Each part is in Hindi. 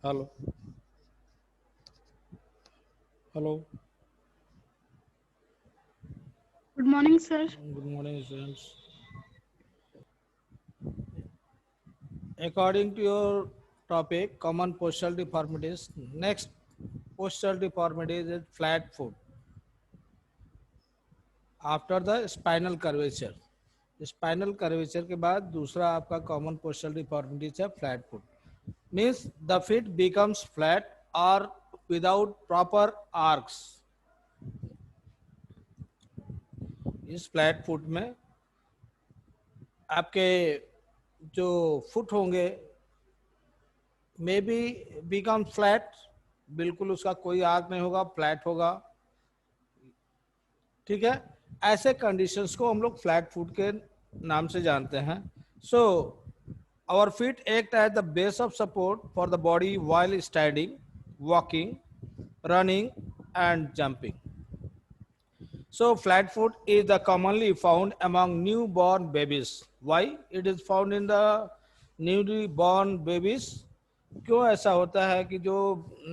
Hello hello Good morning, sir. Good morning students. According to your topic, common postural deformities. Next postural deformity is flat foot after the spinal curvature. Spinal curvature के बाद दूसरा आपका कॉमन पोस्टल डिफॉर्मिटी है flat foot. Means the feet becomes flat और विदाउट प्रॉपर आर्क्स. इस फ्लैट फुट में आपके जो फुट होंगे मे बी बिकम फ्लैट, बिल्कुल उसका कोई आर्क नहीं होगा, फ्लैट होगा. ठीक है, ऐसे कंडीशंस को हम लोग फ्लैट फुट के नाम से जानते हैं. So our feet act at the base of support for the body while standing, walking, running and jumping. So flat foot is the commonly found among newborn babies. Why it is found in the newly born babies? क्यों ऐसा होता है कि जो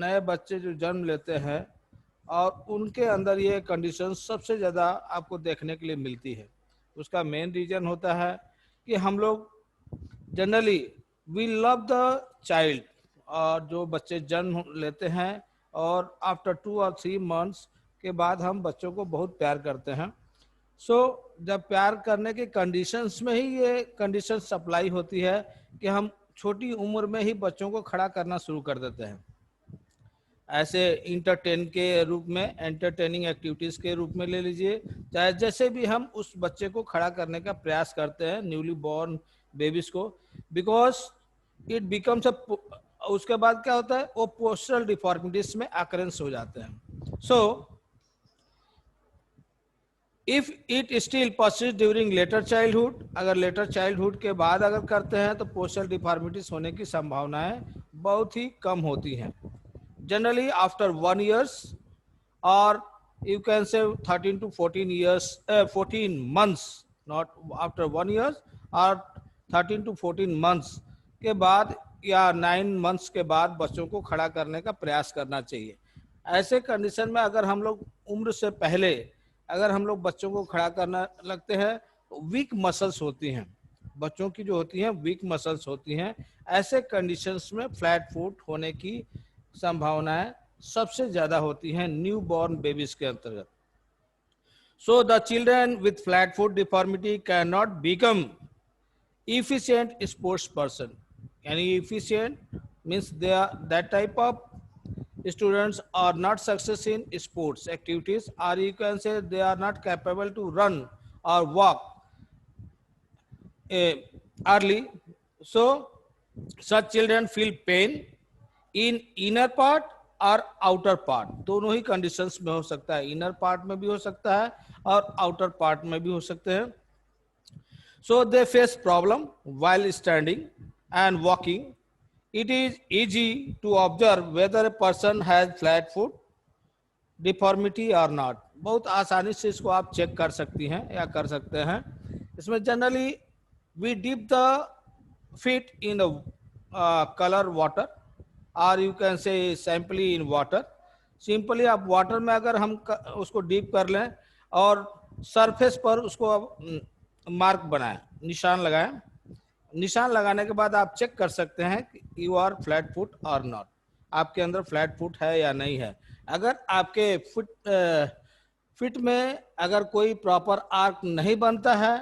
नए बच्चे जो जन्म लेते हैं और उनके अंदर ये कंडीशन सबसे ज़्यादा आपको देखने के लिए मिलती है. उसका मेन रीजन होता है कि हम लोग generally we love the child, और जो बच्चे जन्म लेते हैं और आफ्टर 2 और 3 मंथ्स के बाद हम बच्चों को बहुत प्यार करते हैं. सो जब प्यार करने के कंडीशंस में ही ये कंडीशन सप्लाई होती है कि हम छोटी उम्र में ही बच्चों को खड़ा करना शुरू कर देते हैं. ऐसे इंटरटेन के रूप में, एंटरटेनिंग एक्टिविटीज़ के रूप में ले लीजिए, चाहे जैसे भी हम उस बच्चे को खड़ा करने का प्रयास करते हैं न्यूली बॉर्न बेबीज को, बिकॉज इट बिकम्स उसके बाद क्या होता है वो पोस्टरल डिफॉर्मिटीज में अकरेंस हो जाते हैं. So if it still persist during later childhood, अगर लेटर चाइल्डहुड के बाद अगर करते हैं तो पोस्टल डिफॉर्मिटीज होने की संभावनाएं बहुत ही कम होती हैं. Generally after 1 years or you can say 13 to 14 years, 14 months, not after 1 year, or 13 to 14 months के बाद या 9 months के बाद बच्चों को खड़ा करने का प्रयास करना चाहिए. ऐसे कंडीशन में अगर हम लोग उम्र से पहले अगर हम लोग बच्चों को खड़ा करना लगते हैं, वीक मसल्स होती हैं बच्चों की, जो होती हैं वीक मसल्स होती हैं. ऐसे कंडीशंस में फ्लैट फुट होने की संभावनाएं सबसे ज्यादा होती हैं न्यू बॉर्न बेबीज के अंतर्गत. So the children with flat foot deformity can not become efficient sports person. यानी efficient means they are that type of students are not success in sports activities, or you can say they are not capable to run or walk early. So such children feel pain in inner part और आउटर पार्ट, दोनों ही कंडीशंस में हो सकता है. इनर पार्ट में भी हो सकता है और आउटर पार्ट में भी हो सकते हैं. So they face problem while standing and walking. It is easy to observe whether a person has flat foot deformity or not. बहुत आसानी से इसको आप चेक कर सकती हैं या कर सकते हैं. इसमें generally we dip the feet in the color water, or you can say simply in water. Simply आप वाटर में अगर हम उसको डीप कर लें और सरफेस पर उसको मार्क बनाएं, निशान लगाएं. निशान लगाने के बाद आप चेक कर सकते हैं कि यू आर फ्लैट फुट और नॉट, आपके अंदर फ्लैट फुट है या नहीं है. अगर आपके फिट में अगर कोई प्रॉपर आर्क नहीं बनता है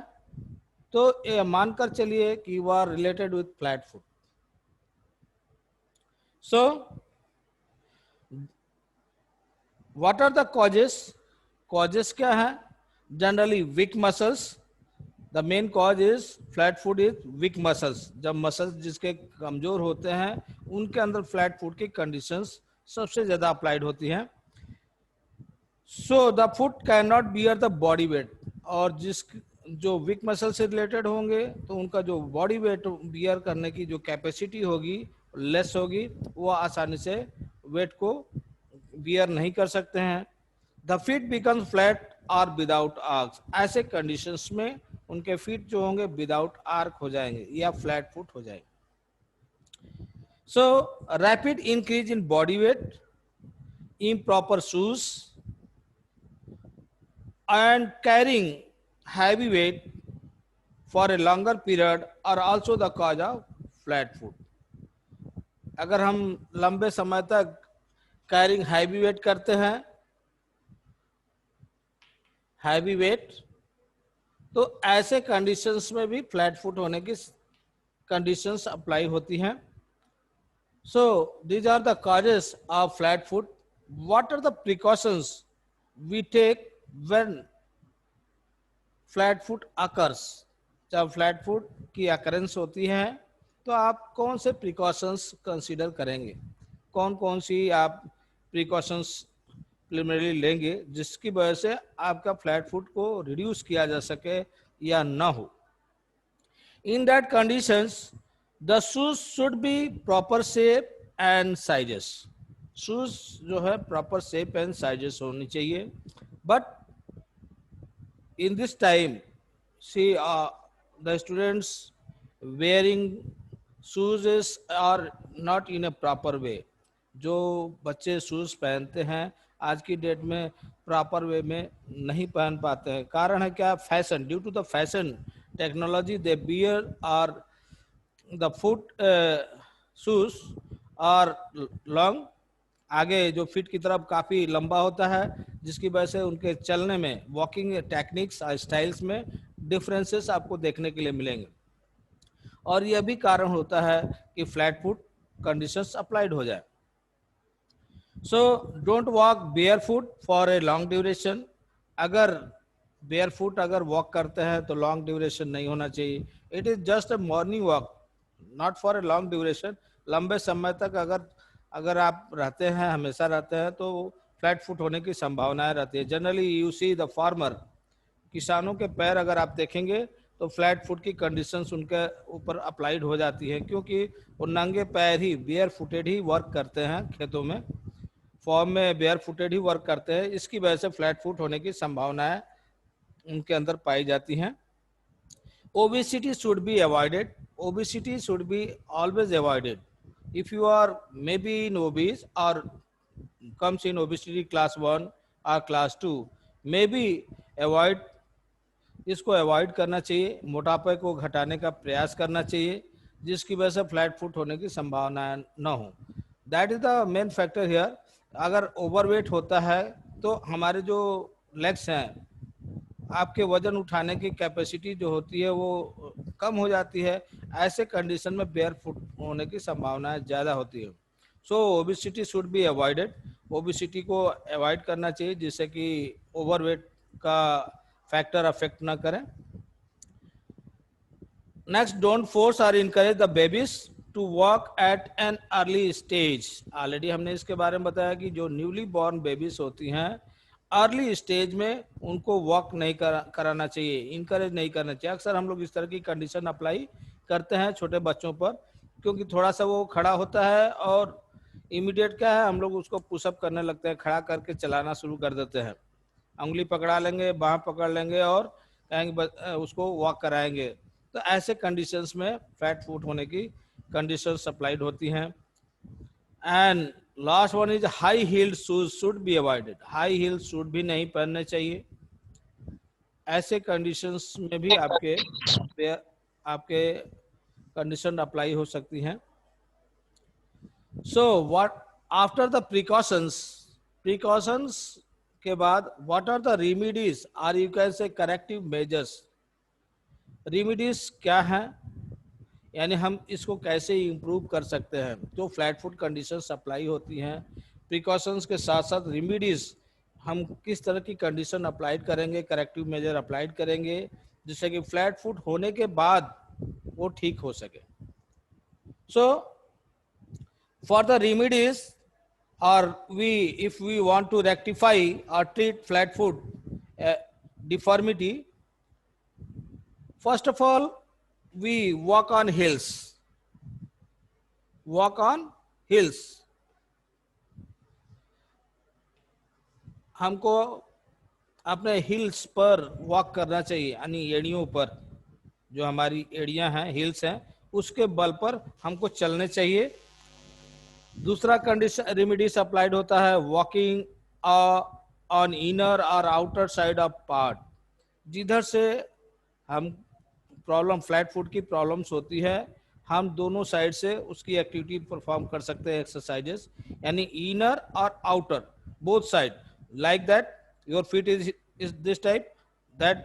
तो ये मानकर चलिए कि you are related with flat foot. So what are the causes? Causes क्या है? Generally weak muscles. The main cause is flat foot is weak muscles. जब मसल्स जिसके कमजोर होते हैं उनके अंदर फ्लैट फुट की कंडीशंस सबसे ज्यादा अप्लाइड होती हैं. So the foot can not bear the body weight, और जो वीक मसल से रिलेटेड होंगे तो उनका जो बॉडी वेट बियर करने की जो कैपेसिटी होगी लेस होगी, वो आसानी से वेट को बियर नहीं कर सकते हैं. द फीट बिकम्स फ्लैट और विदाउट आर्क्स. ऐसे कंडीशंस में उनके फीट जो होंगे विदाउट आर्क हो जाएंगे या फ्लैट फुट हो जाएंगे. So rapid increase in body weight, improper shoes, and carrying heavy weight for a longer period are also the cause of flat foot. अगर हम लंबे समय तक कैरिंग हैवी वेट करते हैं, हैवी वेट, तो ऐसे कंडीशंस में भी फ्लैट फुट होने की कंडीशंस अप्लाई होती हैं. So these are the causes of flat foot. What are the precautions we take when flat foot occurs? जब फ्लैट फुट की अकरेंस होती है तो आप कौन से प्रिकॉशंस कंसीडर करेंगे, कौन कौन सी आप प्रिकॉशंस प्रिलिमिनरी लेंगे जिसकी वजह से आपका फ्लैट फुट को रिड्यूस किया जा सके या ना हो? In that conditions the shoes should B proper shape and sizes. Shoes जो है प्रॉपर शेप एंड साइजेस होनी चाहिए. But in this time, see, the students wearing shoes are not in a proper way. जो बच्चे शूज पहनते हैं आज की डेट में प्रॉपर वे में नहीं पहन पाते हैं. कारण है क्या? Fashion. Due to the fashion technology they bear और the foot shoes are long, आगे जो फीट की तरफ काफ़ी लंबा होता है, जिसकी वजह से उनके चलने में, वॉकिंग टेक्निक्स और स्टाइल्स में डिफरेंसेस आपको देखने के लिए मिलेंगे. और यह भी कारण होता है कि फ्लैट फुट कंडीशंस अप्लाइड हो जाए. So don't walk bear foot for a long duration. अगर बेयर फुट अगर वॉक करते हैं तो लॉन्ग ड्यूरेशन नहीं होना चाहिए. It is just a morning walk, not for a long duration. लंबे समय तक अगर आप रहते हैं, हमेशा रहते हैं, तो फ्लैट फुट होने की संभावनाएं रहती है. Generally you see the farmer, किसानों के पैर अगर आप देखेंगे तो फ्लैट फुट की कंडीशंस उनके ऊपर अप्लाइड हो जाती है, क्योंकि वो नंगे पैर ही, बेयर फुटेड ही वर्क करते हैं खेतों में, फॉर्म में बेयर फुटेड ही वर्क करते हैं. इसकी वजह से फ्लैट फुट होने की संभावनाएं उनके अंदर पाई जाती हैं. Obesity should be avoided. Obesity should be always avoided. If you are maybe in obese or comes in obesity class 1 or class 2, maybe avoid, इसको अवॉइड करना चाहिए. मोटापे को घटाने का प्रयास करना चाहिए जिसकी वजह से फ्लैट फुट होने की संभावना न हो. That is the main factor here. अगर ओवरवेट होता है तो हमारे जो लेग्स हैं, आपके वजन उठाने की कैपेसिटी जो होती है वो कम हो जाती है. ऐसे कंडीशन में बेयर फुट होने की संभावनाएं ज़्यादा होती है. So obesity should be avoided. Obesity को अवॉइड करना चाहिए जिससे कि ओवरवेट का फैक्टर अफेक्ट ना करें. नेक्स्ट, डोंट फोर्स और encourage the babies to walk at an early stage. Already हमने इसके बारे में बताया कि जो न्यूली बॉर्न बेबीज होती हैं, अर्ली स्टेज में उनको वॉक नहीं कराना चाहिए, इनकरेज नहीं करना चाहिए. अक्सर हम लोग इस तरह की कंडीशन अप्लाई करते हैं छोटे बच्चों पर, क्योंकि थोड़ा सा वो खड़ा होता है और इमीडिएट क्या है, हम लोग उसको पुशअप करने लगते हैं, खड़ा करके चलाना शुरू कर देते हैं. उंगली पकड़ा लेंगे, बाह पकड़ लेंगे और कहेंगे उसको वॉक कराएंगे. तो ऐसे कंडीशंस में फ्लैट फुट होने की कंडीशंस अप्लाइड होती हैं. And last one is high heeled shoes should be avoided. High heeled shoes भी नहीं पहनने चाहिए. ऐसे कंडीशंस में भी आपके कंडीशन अप्लाई हो सकती हैं. So what after the precautions के बाद व्हाट आर द रेमेडीज और you can say corrective measures. Remedies क्या हैं, यानी हम इसको कैसे इम्प्रूव कर सकते हैं. जो फ्लैट फुट कंडीशंस अप्लाई होती हैं, प्रिकॉशंस के साथ साथ रेमेडीज हम किस तरह की कंडीशन अप्लाइड करेंगे, करेक्टिव मेजर अप्लाइड करेंगे जिससे कि फ्लैट फुट होने के बाद वो ठीक हो सके. सो for the remedies or if we want to rectify or treat flat foot deformity, first of all we walk on heels. हमको अपने हिल्स पर वॉक करना चाहिए, यानी एड़ियों पर, जो हमारी एड़ियां हैं, हिल्स हैं, उसके बल पर हमको चलने चाहिए. दूसरा कंडीशन रेमिडीज अप्लाइड होता है वॉकिंग ऑन इनर और आउटर साइड ऑफ पार्ट, जिधर से हम प्रॉब्लम फ्लैट फुट की प्रॉब्लम्स होती है, हम दोनों साइड से उसकी एक्टिविटी परफॉर्म कर सकते हैं एक्सरसाइजेस, यानी इनर और outer both side, like that your feet is this type, that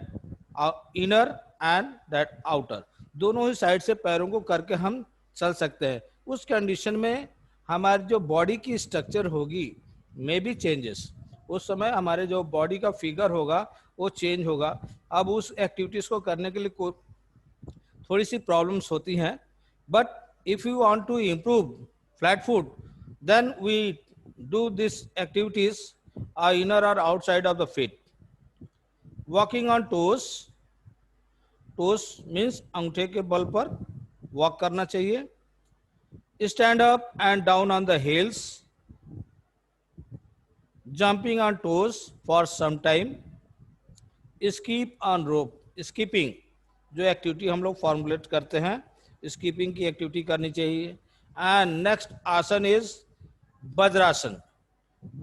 inner and that outer, दोनों ही साइड से पैरों को करके हम चल सकते हैं। उस कंडीशन में हमारी जो बॉडी की स्ट्रक्चर होगी मे बी चेंजेस, उस समय हमारे जो बॉडी का फिगर होगा वो चेंज होगा। अब उस एक्टिविटीज को करने के लिए थोड़ी सी प्रॉब्लम्स होती हैं, but if you want to improve flat foot, then we do this activities inner or outside of the feet. Walking on toes, toes means अंगूठे के बल पर वॉक करना चाहिए। Stand up and down on the heels, jumping on toes for some time, skip on rope, skipping जो एक्टिविटी हम लोग फॉर्मुलेट करते हैं, स्कीपिंग की एक्टिविटी करनी चाहिए। And next asana is Vajrasana.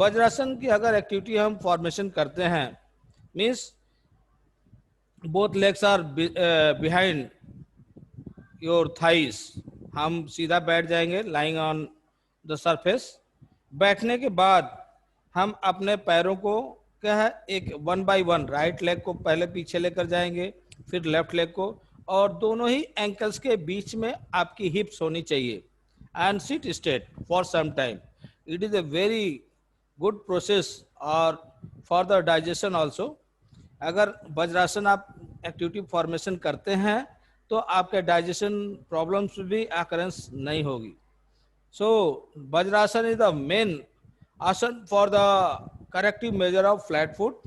Vajrasana की अगर एक्टिविटी हम फॉर्मेशन करते हैं, means both legs are behind your thighs, हम सीधा बैठ जाएंगे लाइंग ऑन द सरफेस। बैठने के बाद हम अपने पैरों को क्या है, एक 1 बाय 1 राइट लेग को पहले पीछे लेकर जाएंगे, फिर लेफ्ट लेग को, और दोनों ही एंकल्स के बीच में आपकी हिप्स होनी चाहिए। And sit straight for some time, it is a very good process और फॉर द डाइजेशन ऑल्सो। अगर वज्रासन आप एक्टिविटी फॉर्मेशन करते हैं तो आपके डाइजेशन प्रॉब्लम्स भी अकरेंस नहीं होगी। सो वज्रासन इज द मेन आसन for the corrective measure of flat foot.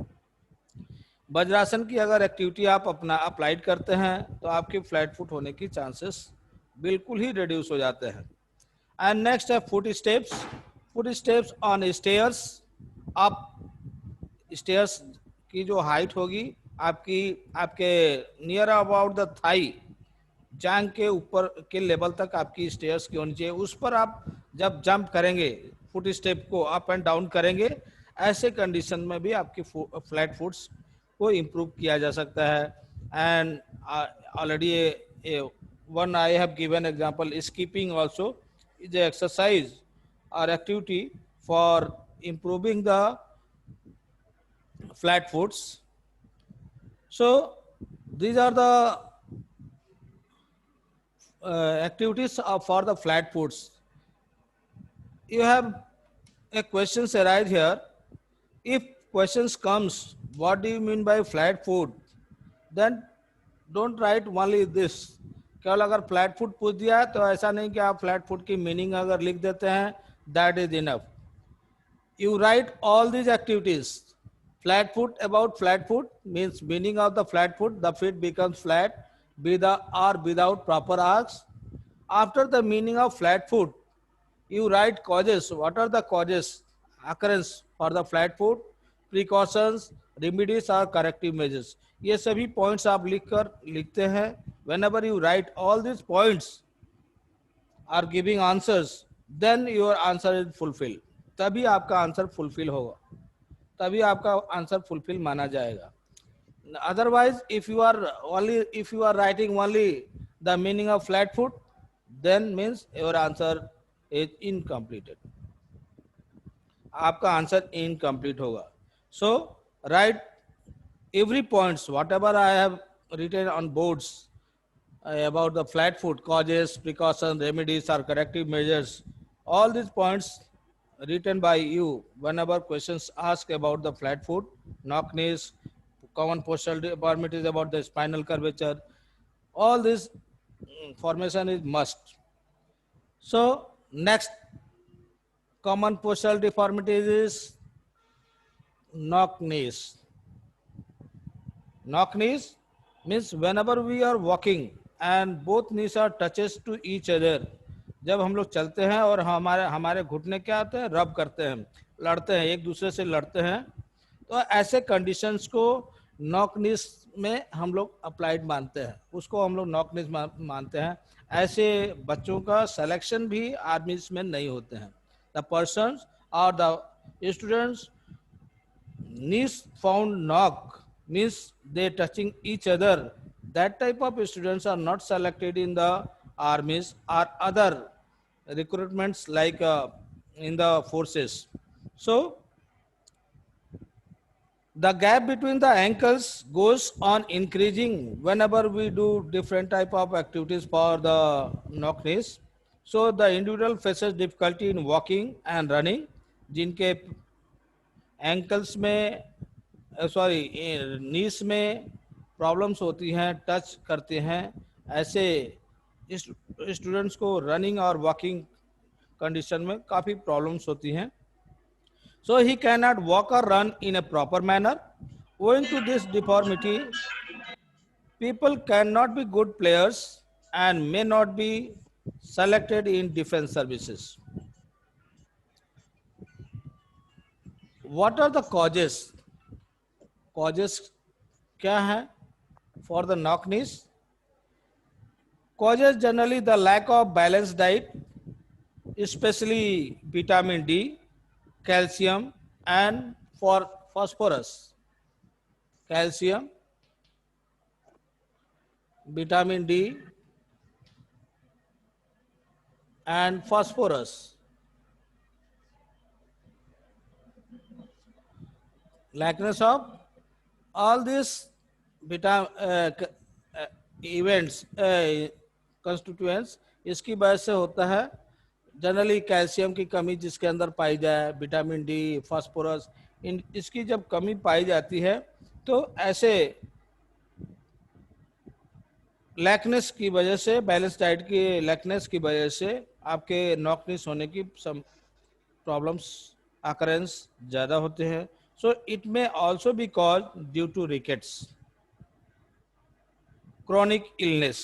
Vajrasana की अगर एक्टिविटी आप अपना अप्लाइड करते हैं तो आपके फ्लैट फुट होने की चांसेस बिल्कुल ही रिड्यूस हो जाते हैं। एंड नेक्स्ट है foot steps. Foot steps on stairs, आप स्टेयर्स की जो हाइट होगी आपकी, आपके नियर अबाउट द थाई, जांग के ऊपर के लेवल तक आपकी स्टेयर्स की होनी चाहिए। उस पर आप जब जंप करेंगे, फुट स्टेप को अप एंड डाउन करेंगे, ऐसे कंडीशन में भी आपकी फ्लैट फुट्स को इम्प्रूव किया जा सकता है। And already one I have given example, skipping also is exercise और activity for improving the flat foots. So these are the activities for the flat foots. You have a questions arise here. If questions comes, what do you mean by flat foot? Then don't write only this. केवल अगर फ्लैट फुट पूछ दिया है तो ऐसा नहीं कि आप फ्लैट फुट की मीनिंग अगर लिख देते हैं, that is enough. You write all these activities. Flat foot, about flat foot means meaning of the flat foot, the feet becomes flat with or without proper arcs. After the meaning of flat foot, you write causes. What are the causes occurrence for the flat foot, precautions, remedies or corrective measures. ये सभी points आप लिखते हैं। Whenever you write all these points are giving answers, then your answer is fulfilled. तभी आपका आंसर फुलफिल होगा, तभी आपका आंसर फुलफिल माना जाएगा। Otherwise if you are writing only the meaning of flat foot, then means your answer is incompleted, आपका आंसर इनकम्प्लीट होगा। So write every points what ever I have written on boards about the flat foot, causes, precautions, remedies or corrective measures, all these points written by you whenever questions ask about the flat foot, knock knees, common postural deformities, about the spinal curvature, all this formation is must. So next common postural deformities is knock knees. Knock knees means whenever we are walking and both knees are touches to each other, जब हम लोग चलते हैं और हमारे घुटने क्या होते हैं, रब करते हैं, लड़ते हैं, एक दूसरे से लड़ते हैं, तो ऐसे कंडीशंस को नॉक नीज में हम लोग अप्लाइड मानते हैं, उसको हम लोग नॉक नीज मानते हैं। ऐसे बच्चों का सिलेक्शन भी आर्मीज में नहीं होते हैं, The persons or the students knees found knock means they touching each other. That type of students are not selected in the armies or other recruitments like in the forces. So the gap between the ankles goes on increasing whenever we do different type of activities for the knock knees. So the individual faces difficulty in walking and running, जिनके एंकल्स में सॉरी नीस में प्रॉब्लम्स होती हैं, टच करते हैं, ऐसे स्टूडेंट्स को रनिंग और वॉकिंग कंडीशन में काफ़ी प्रॉब्लम्स होती हैं. So he cannot walk or run in a proper manner. Owing to this deformity, people cannot be good players and may not be selected in defense services. What are the causes? Causes क्या है for the knock knees? Causes generally the lack of balanced diet, especially vitamin D, calcium, and for phosphorus. Calcium, vitamin D, and phosphorus. Lackness of all these events, constituents, इसकी वजह से होता है. जनरली कैल्शियम की कमी जिसके अंदर पाई जाए, विटामिन डी, फास्फोरस, इन इसकी जब कमी पाई जाती है तो ऐसे लैकनेस की वजह से, बैलेंस डाइट की लैकनेस की वजह से आपके नॉकनेस होने की सम प्रॉब्लम्स अकरेंस ज़्यादा होते हैं. So it may also be cause due to rickets, chronic illness,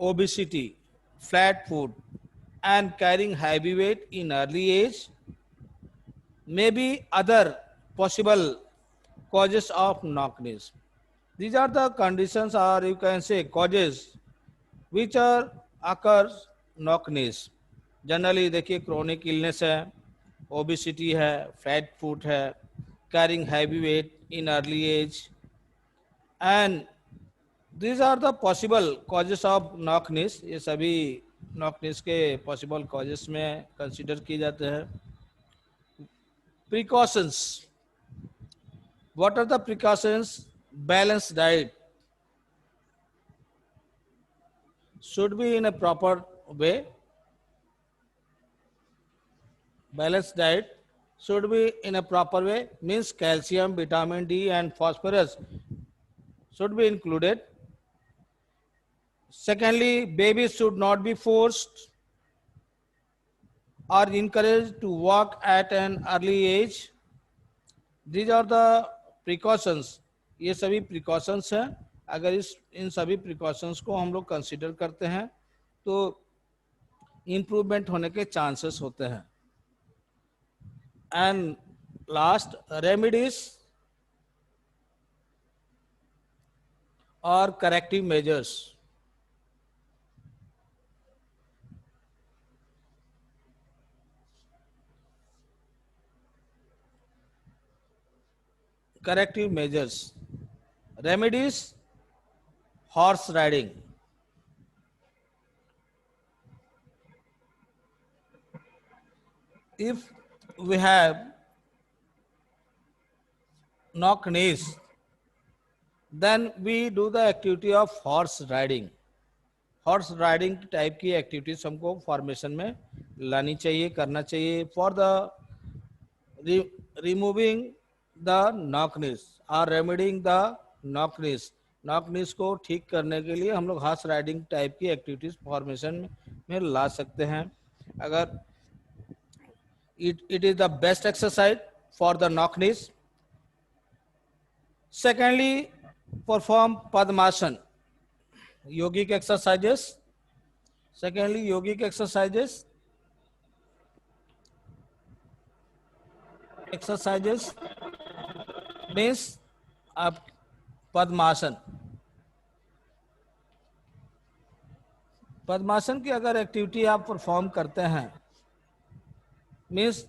obesity, flat food, and carrying heavy weight in early age may be other possible causes of knock knees. These are the conditions, or you can say causes, which are occurs knock knees. Generally देखिए chronic illness है, obesity है, fat food है, carrying heavy weight in early age, and these are the possible causes of knock knees. ये सभी knock knees के possible causes में consider किए जाते हैं. Precautions. What are the precautions? Balanced diet should be in a proper way. Balanced diet should be in a proper way means calcium, vitamin D, and phosphorus should be included. Secondly, babies should not be forced or encouraged to walk at an early age. These are the precautions. ये सभी precautions हैं. अगर इन सभी precautions को हम लोग consider करते हैं तो improvement होने के chances होते हैं. And last, remedies or corrective measures. Corrective measures. Remedies: horse riding. If we have knock knees, then we do the activity of horse riding. Horse riding type की एक्टिविटीज हमको फॉर्मेशन में लानी चाहिए, करना चाहिए फॉर द रिमूविंग द नॉकनेस और रेमेडिंग द नॉकनेस. नॉकनेस को ठीक करने के लिए हम लोग हॉर्स राइडिंग टाइप की एक्टिविटीज फॉर्मेशन में ला सकते हैं. अगर it is the best exercise for the knock-knees. Secondly, perform Padmasana, yogic exercises. Secondly, yogic exercises. Exercises means आप पद्मासन. पद्मासन की अगर एक्टिविटी आप परफॉर्म करते हैं means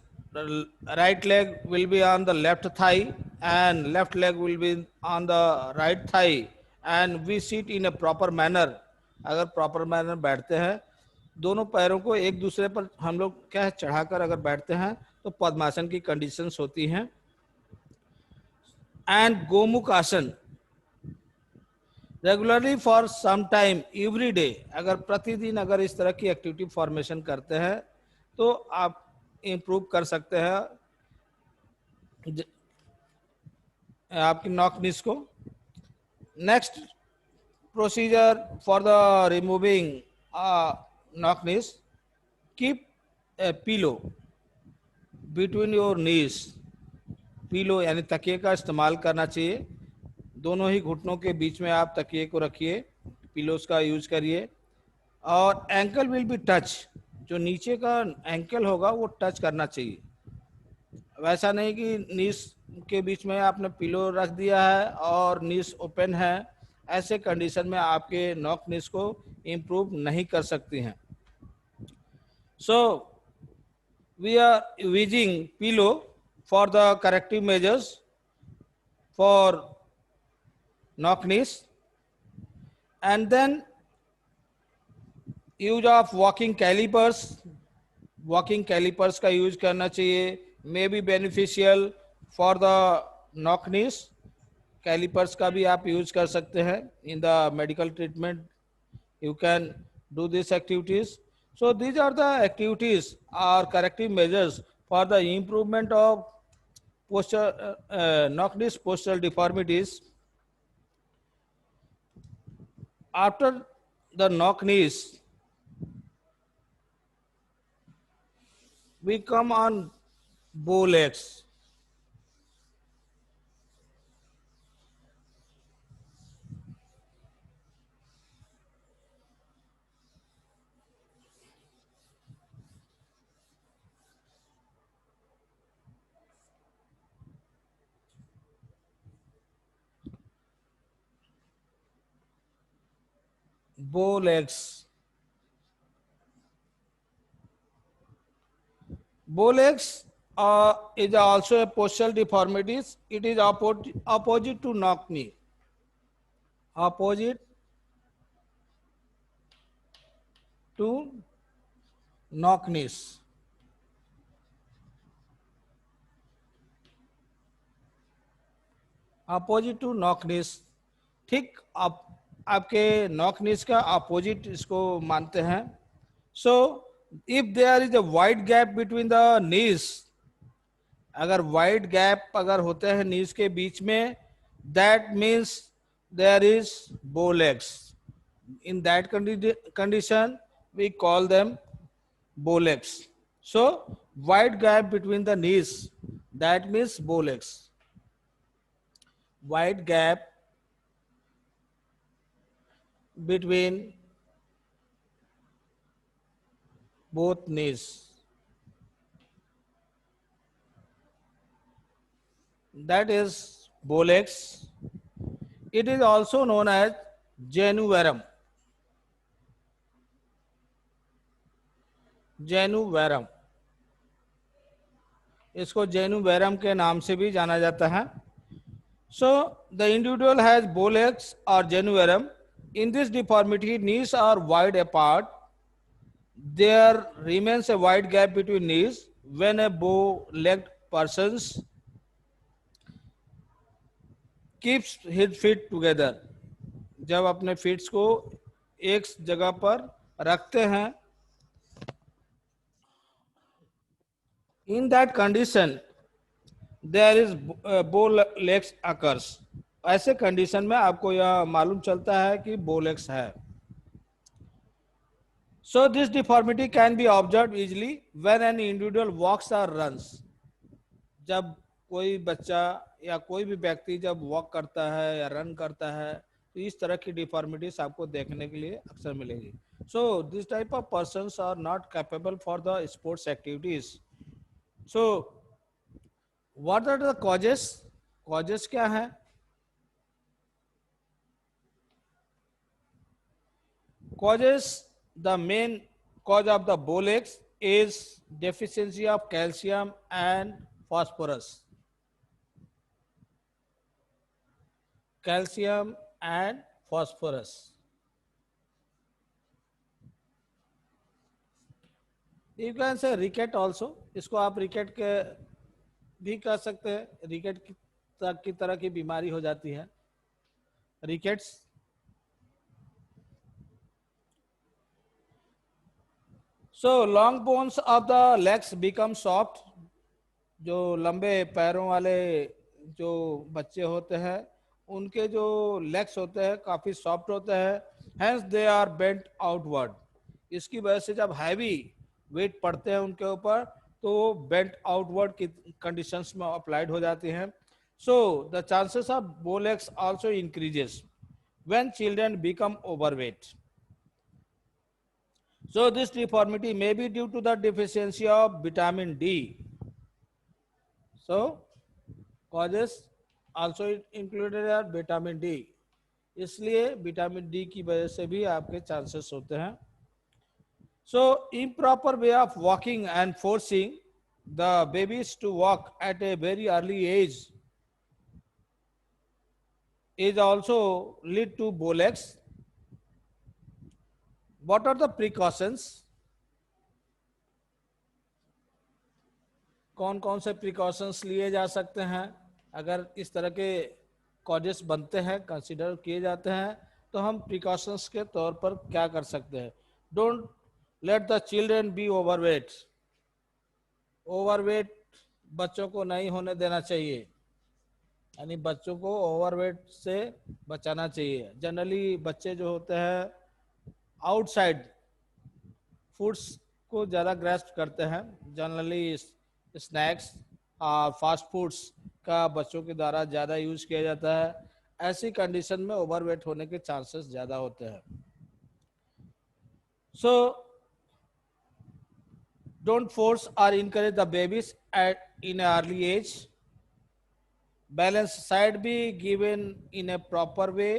right leg will be on the left thigh and left leg will be on the right thigh and we sit in a proper manner. अगर proper manner बैठते हैं, दोनों पैरों को एक दूसरे पर हम लोग क्या है चढ़ाकर अगर बैठते हैं तो पद्मासन की कंडीशंस होती हैं. And Gomukh asana regularly for some time every day, अगर प्रतिदिन अगर इस तरह की एक्टिविटी फॉर्मेशन करते हैं तो आप इम्प्रूव कर सकते हैं आपकी नॉक नीस को. Next procedure for the removing knock knees, keep a pillow between your knees. Pillow यानी तकिए का इस्तेमाल करना चाहिए, दोनों ही घुटनों के बीच में आप तकिए को रखिए, पिलोस का यूज करिए. और एंकल विल बी टच, जो नीचे का एंकल होगा वो टच करना चाहिए. वैसा नहीं कि नीस के बीच में आपने पिलो रख दिया है और नीस ओपन है, ऐसे कंडीशन में आपके नॉक नीस को इम्प्रूव नहीं कर सकती हैं. So we are using pillow for the corrective measures for knock knees. And then use of walking calipers, walking calipers का यूज करना चाहिए, may be beneficial for the knock knees. Calipers का भी आप यूज कर सकते हैं in the medical treatment. You can do this activities. So these are the activities or corrective measures for the improvement of posture, knock knees postural deformities. After the knock knees, we come on bow legs. Bow legs. Bow legs is also a postural deformities. It is opposite to knock knee. Opposite to knock knees. Opposite to knock knees. ठीक आपके नॉक नीज का अपोजिट इसको मानते हैं. So if there is a wide gap between the knees, अगर वाइड गैप अगर होते हैं नीज के बीच में, that means there is bow legs. In that condition we call them bow legs. So wide gap between the knees, that means bow legs. Wide gap between both knees, that is bow legs. It is also known as genu varum. जेनु वैरम, इसको जेनु वैरम के नाम से भी जाना जाता है. So the individual has bow legs or genu varum. In this deformity, knees are wide apart. There remains a wide gap between knees when a bow-legged person keeps his feet together. जब अपने फीट्स को एक जगह पर रखते हैं, in that condition there is bow legs occurs. ऐसे कंडीशन में आपको यह मालूम चलता है कि bow legs है. So this deformity can be observed easily when an individual walks or runs. जब कोई बच्चा या कोई भी व्यक्ति जब वॉक करता है या रन करता है तो इस तरह की डिफॉर्मिटीज आपको देखने के लिए अक्सर मिलेगी. So this type of persons are not capable for the sports activities. So what are the causes? Causes क्या है? Causes, the main cause of the bow legs is deficiency of calcium and phosphorus. Calcium and phosphorus. You can say ricket also. इसको आप ricket के भी कह सकते हैं. ricket की तरह की बीमारी हो जाती है. rickets. So long bones of the legs become soft. जो लंबे पैरों वाले जो बच्चे होते हैं उनके जो लेग्स होते हैं काफी सॉफ्ट होते हैं. Hence they are bent outward. इसकी वजह से जब हैवी वेट पड़ते हैं उनके ऊपर तो वो बेंट आउटवर्ड की कंडीशंस में अप्लाइड हो जाती हैं. सो द चांसेस ऑफ बो legs also increases when children become overweight. So this deformity may be due to the deficiency of vitamin D. So causes also included are vitamin D. इसलिए विटामिन डी की वजह से भी आपके चांसेस होते हैं. So improper way of walking and forcing the babies to walk at a very early age is also lead to bow legs. What are the precautions? कौन कौन से प्रिकॉशंस लिए जा सकते हैं अगर इस तरह के कॉजेस बनते हैं, कंसीडर किए जाते हैं, तो हम प्रिकॉशंस के तौर पर क्या कर सकते हैं? Don't let the children be overweight. Overweight बच्चों को नहीं होने देना चाहिए, यानी बच्चों को ओवरवेट से बचाना चाहिए. जनरली बच्चे जो होते हैं आउटसाइड फूड्स को ज़्यादा ग्रेस्प करते हैं. जनरली स्नैक्स और फास्ट फूड्स का बच्चों के द्वारा ज़्यादा यूज किया जाता है. ऐसी कंडीशन में ओवरवेट होने के चांसेस ज़्यादा होते हैं. सो डोंट फोर्स और encourage the babies at in early age. Balance side be given in a proper way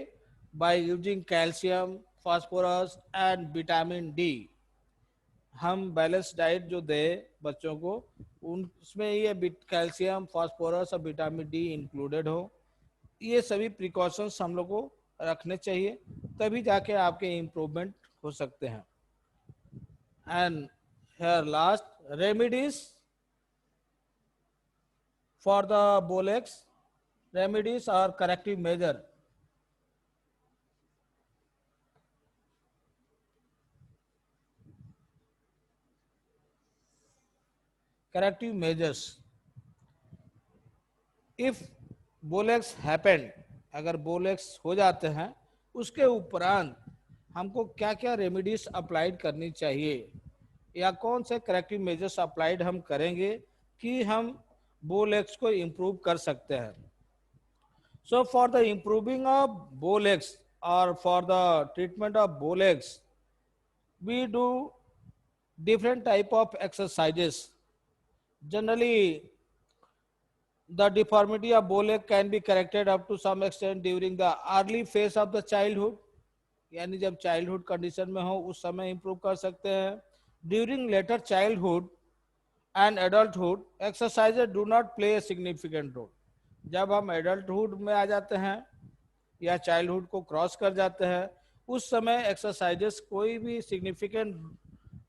by using calcium, phosphorus and vitamin D. हम बैलेंस डाइट जो दे बच्चों को उसमें ये कैल्शियम, फास्फोरस और विटामिन डी इंक्लूडेड हो. ये सभी प्रिकॉशंस हम लोग को रखने चाहिए, तभी जाके आपके इम्प्रूवमेंट हो सकते हैं. And here last remedies for the bowlegs. Remedies और corrective measure. corrective measures if bowlegs happened. अगर बोलेक्स हो जाते हैं उसके उपरांत हमको क्या क्या रेमेडीज अप्लाइड करनी चाहिए या कौन से करेक्टिव मेजर्स अप्लाइड हम करेंगे कि हम बोलेक्स को इम्प्रूव कर सकते हैं. So for the improving of bowlegs और for the treatment of bowlegs we do different type of exercises. Generally, the deformity of bow leg can be corrected up to some extent during the early phase of the childhood. यानी जब चाइल्डहुड कंडीशन में हो उस समय इम्प्रूव कर सकते हैं. During later childhood and adulthood exercises do not play a significant role. जब हम एडल्टहुड में आ जाते हैं या चाइल्डहुड को क्रॉस कर जाते हैं उस समय एक्सरसाइजेस कोई भी सिग्निफिकेंट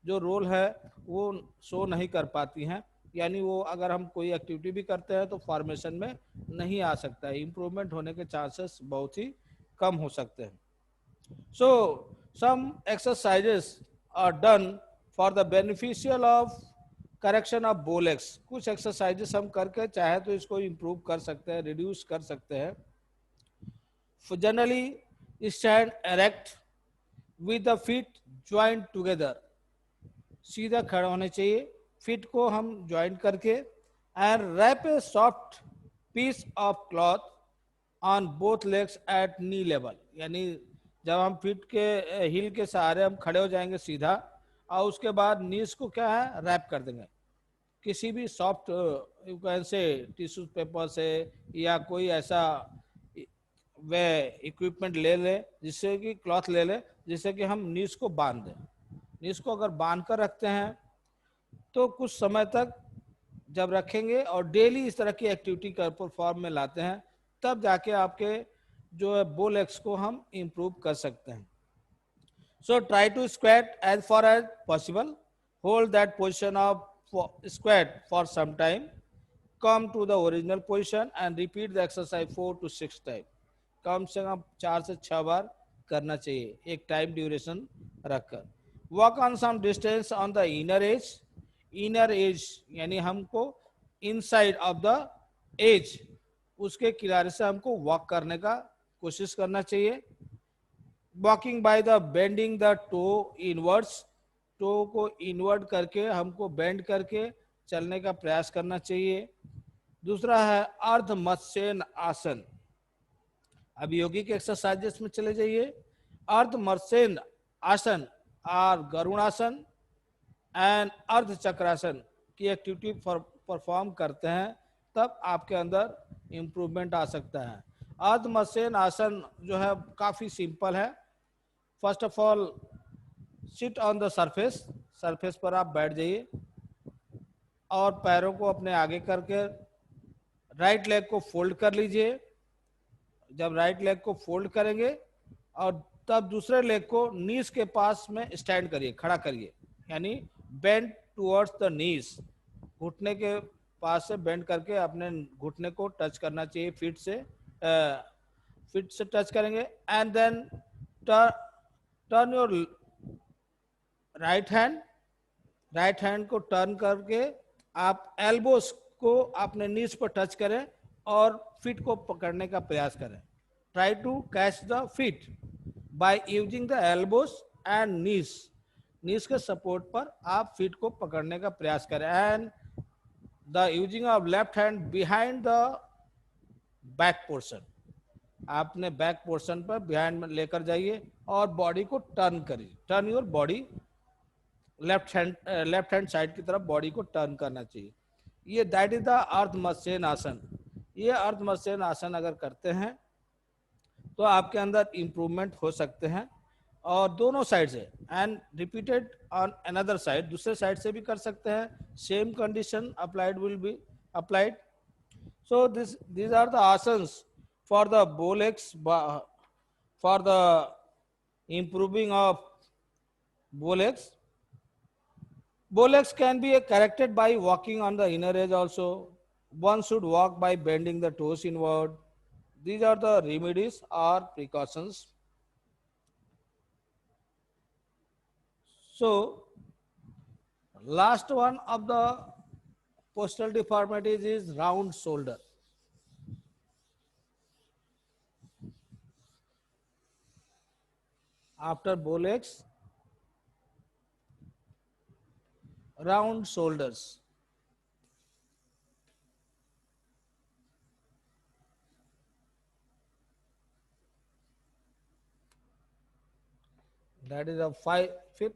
जो रोल है वो शो नहीं कर पाती हैं. यानी वो अगर हम कोई एक्टिविटी भी करते हैं तो फॉर्मेशन में नहीं आ सकता है. इम्प्रूवमेंट होने के चांसेस बहुत ही कम हो सकते हैं. So some exercises are done for the beneficial of correction of bowlegs. कुछ एक्सरसाइजेस हम करके चाहे तो इसको इम्प्रूव कर सकते हैं, रिड्यूस कर सकते हैं. Generally stand erect with the feet joint together. सीधा खड़ा होने चाहिए, फीट को हम ज्वाइंट करके. And wrap a soft piece of cloth on both legs at knee level. यानी जब हम फीट के हील के सहारे हम खड़े हो जाएंगे सीधा और उसके बाद नीज को क्या है रैप कर देंगे किसी भी सॉफ्ट से टिश्यू पेपर से या कोई ऐसा वे इक्विपमेंट ले ले जिससे कि क्लॉथ ले ले जिससे कि हम नीज को बांध दें. नीज को अगर बांध कर रखते हैं तो कुछ समय तक जब रखेंगे और डेली इस तरह की एक्टिविटी कर फॉर्म में लाते हैं, तब जाके आपके जो है बो लेग्स को हम इम्प्रूव कर सकते हैं. So try to squat as far as possible. Hold that position of squat for some time. Come to the original position and repeat the exercise 4 to 6 times. कम से कम 4 से 6 बार करना चाहिए एक टाइम ड्यूरेशन रखकर. Walk on some distance on the inner edge यानी हमको इनसाइड ऑफ द एज उसके किनारे से हमको वॉक करने का कोशिश करना चाहिए. Walking by the bending the toe inwards, toe को इनवर्ड करके हमको बेंड करके चलने का प्रयास करना चाहिए. दूसरा है अर्ध मत्स्येन आसन. अब योगिक एक्सरसाइजेस में चले जाइए. अर्ध मत्स्येन आसन और गरुणासन एंड अर्ध चक्रासन की एक्टिविटी परफॉर्म करते हैं, तब आपके अंदर इम्प्रूवमेंट आ सकता है. अर्ध मत्स्येन आसन जो है काफ़ी सिंपल है. First of all sit on the surface पर आप बैठ जाइए और पैरों को अपने आगे करके राइट लेग को फोल्ड कर लीजिए. जब राइट लेग को फोल्ड करेंगे और तब दूसरे लेग को नीज के पास में स्टैंड करिए, खड़ा करिए, यानी बेंड टुवर्ड्स द नीज. घुटने के पास से बेंड करके अपने घुटने को टच करना चाहिए, फीट से टच करेंगे. And then turn your right hand को टर्न करके आप एल्बोस को अपने नीज पर टच करें और फीट को पकड़ने का प्रयास करें. Try to catch the feet by using the elbows and knees के सपोर्ट पर आप फीट को पकड़ने का प्रयास करें. And the using of left hand behind the back portion, आपने बैक पोर्शन पर बिहाइंड में लेकर जाइए और बॉडी को टर्न करिए. Turn your body, left hand side की तरफ बॉडी को टर्न करना चाहिए. ये दैट इज द अर्ध मत्स्येन आसन. ये अर्ध मत्स्येन आसन अगर करते हैं तो आपके अंदर इम्प्रूवमेंट हो सकते हैं, और दोनों साइड से. And repeated on another side, दूसरे साइड से भी कर सकते हैं. Same condition applied will be applied. So these are the asanas for the bow legs, for the improving of bow legs. Bow legs can be corrected by walking on the inner edge also. One should walk by bending the toes inward. These are the remedies or precautions. So, last one of the postural deformities is round shoulder. After bow legs, round shoulders. That is a fifth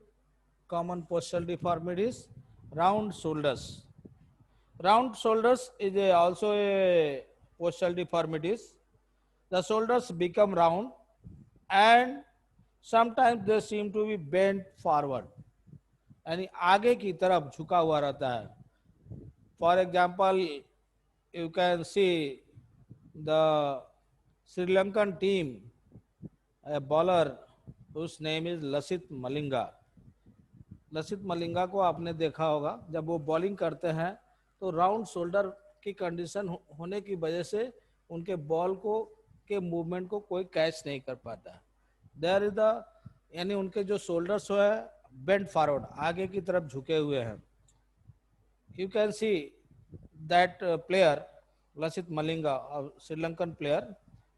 common postural deformities, round shoulders. Round shoulders is also a postural deformities. The shoulders become round and sometimes they seem to be bent forward, यानी आगे की तरफ झुका हुआ रहता है. For example you can see the Sri Lankan team, a bowler whose name is Lasith Malinga. Lasith Malinga को आपने देखा होगा, जब वो बॉलिंग करते हैं तो राउंड शोल्डर की कंडीशन होने की वजह से उनके बॉल को के मूवमेंट को कोई कैच नहीं कर पाता. देयर इज द, यानी उनके जो शोल्डर्स है बेंड फॉरवर्ड, आगे की तरफ झुके हुए हैं. You can see that player Lasith Malinga, Sri Lankan player,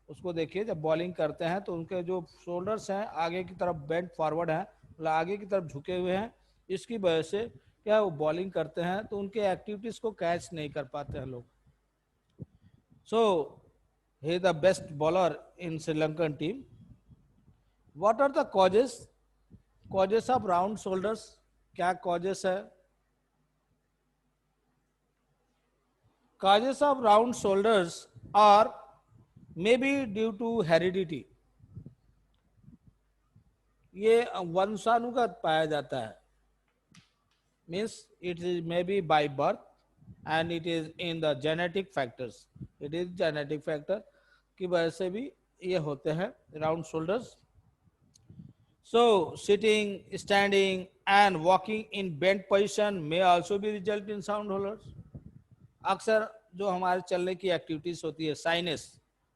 उसको देखिए जब बॉलिंग करते हैं तो उनके जो शोल्डर्स हैं आगे की तरफ बेंड फॉरवर्ड हैं, मतलब आगे की तरफ झुके हुए हैं. इसकी वजह से क्या वो बॉलिंग करते हैं तो उनके एक्टिविटीज को कैच नहीं कर पाते हैं लोग. So he is the best bowler in Sri Lankan team. What are the causes of round shoulders? क्या कॉजेस है? Causes of round shoulders are may be due to heredity. ये वंशानुगत पाया जाता है. means it is maybe by birth and it is in the genetic factors, it is genetic factor की वजह से भी ये होते हैं round shoulders. So sitting, standing and walking in bent position may also be result in sound holders. अक्सर जो हमारे चलने की एक्टिविटीज होती है sinus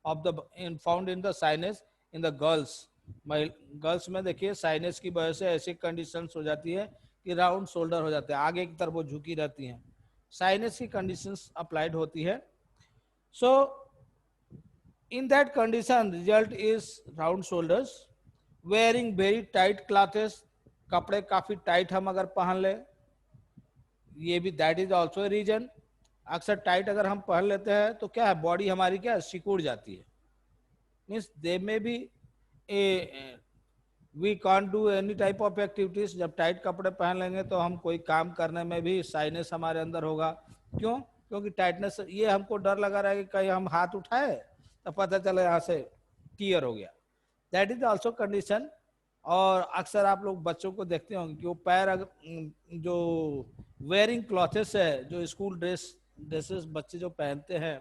of the found in the sinus in the girls, girls में देखिए साइनस की वजह से ऐसी कंडीशंस हो जाती है कि राउंड शोल्डर हो जाते हैं, आगे की तरफ वो झुकी रहती हैं, साइनस की कंडीशंस अप्लाइड होती है. So in that condition result is round shoulders. Wearing very tight clothes, कपड़े काफी टाइट हम अगर पहन ले, ये भी दैट इज ऑल्सो रीजन. अक्सर टाइट अगर हम पहन लेते हैं तो क्या है, बॉडी हमारी क्या सिकुड़ जाती है, means they may be we can't do any type of activities. जब टाइट कपड़े पहन लेंगे तो हम कोई काम करने में भी साइनेस हमारे अंदर होगा. क्यों? क्योंकि टाइटनेस, ये हमको डर लगा रहा है कि कहीं हम हाथ उठाए तो पता चले यहाँ से टीयर हो गया, दैट इज ऑल्सो कंडीशन. और अक्सर आप लोग बच्चों को देखते होंगे कि वो पैर अगर जो वेयरिंग क्लॉथेस है, जो स्कूल ड्रेसेस बच्चे जो पहनते हैं